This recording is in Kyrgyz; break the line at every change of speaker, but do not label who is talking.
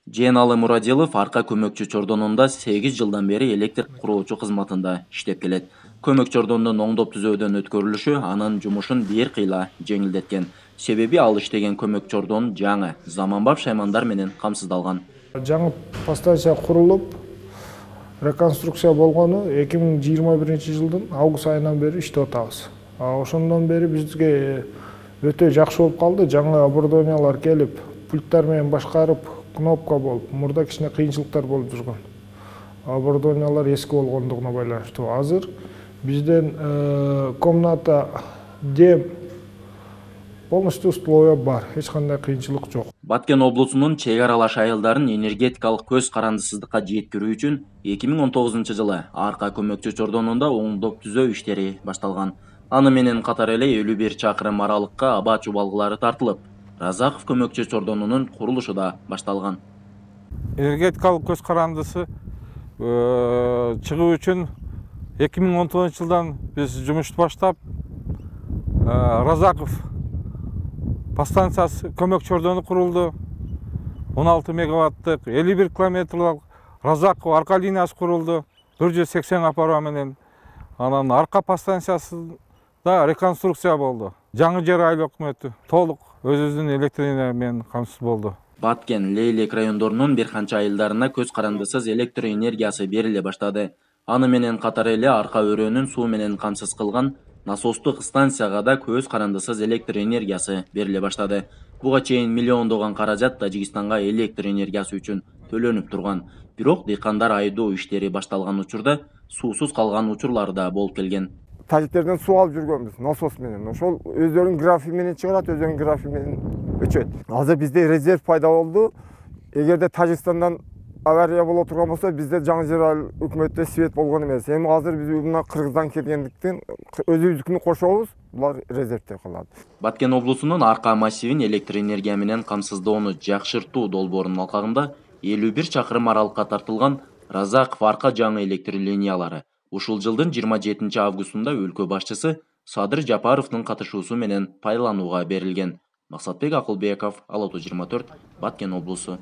Жээналы Мурадилов арка көмөкчү чордонунда 8 жылдан бери электр куруучу кызматында иштеп келет. Көмөк чордондун оңдоп түзөөдөн өткөрүлүшү анын жумушун бир кыйла жеңилдеткен. Себеби ал иштеген көмөк чордон жаңы, заманбап шаймандар менен камсыздалган.
Жаңы подстанция курулуп, реконструкция болгону 2021 жылдын август айынан бери иштеп атабыз. Ошондон бери бизге өтө жакшы болуп калды. Жаңы оборудованиялар келип, пульттар менен башкарып, кнопка болуп, мурда кичине кыйынчылыктар болуп жүргөн. Оборудованиялар эски болгондугуна байланыштуу. Азыр бизден комната, дем полностью условия бар, эч кандай кыйынчылык жок.
Баткен облусунун чек аралаш айылдарын энергетикалык көз карандысыздыкка жеткирүү үчүн 2019 жылы арка көмөкчү чордонунда оңдоп түзөө иштери башталган. Аны менен катар эле 51 чакырым аралыкка аба чубалгылары тартылып, Разаков көмөкчү чордонунун курулушу да башталган.
Энергетикалык көз карандысы чыгуу үчүн 2019 жылдан биз жумушту баштап, Разаков подстанциясы көмөк чордону курулду. 16 мегаваттык 51 километрлык Разаков арка линиясы курулду. 180 аппарат менен. Анан арка подстанциясында реконструкция болду. Жаңы жер айыл өкмөтү толук өзүбүздүн электр энергия менен камсыз болду.
Баткен, Лейлек райондорунун бир канча айылдарына көз карандысыз электр энергиясы бериле баштады. Аны менен катар эле арка өрөөнүн суу менен камсыз кылган насостук станцияга да көз карандысыз электр энергиясы бериле баштады. Буга чейин миллиондогон каражат Тажикстанга электр энергиясы үчүн төлөнүп турган. Бирок дыйкандар айдоо иштери башталган учурда суусуз калган учурлар да болуп келген.
Тажиктерден суу алып жүргөнбүз насос менен. Ошол өздөрүнүн графи менен чыгарат, өздөрүнүн графи менен өчөт. Азыр бизде резерв пайда болду. Эгерде Тажикстандан авария боло турган болсо, бизде жаңы жер айыл өкмөттө свет болгон эмес. Эми азыр биз мына Кыргыздан келгендиктен өзүбүздүкүнү кошобуз, булар резервде калат.
Баткен облусунун арка массивин электр энергия менен камсыздоону жакшыртуу долбоорунун алкагында 51 чакырым аралыкка тартылган Разаков арка жаңы электр линиялары ушул жылдын 27 августунда өлкө башчысы Садыр Жапаровдун катышуусу менен пайдаланууга берилген. Максатбек Акылбеков, Ала 24, Баткен облусу.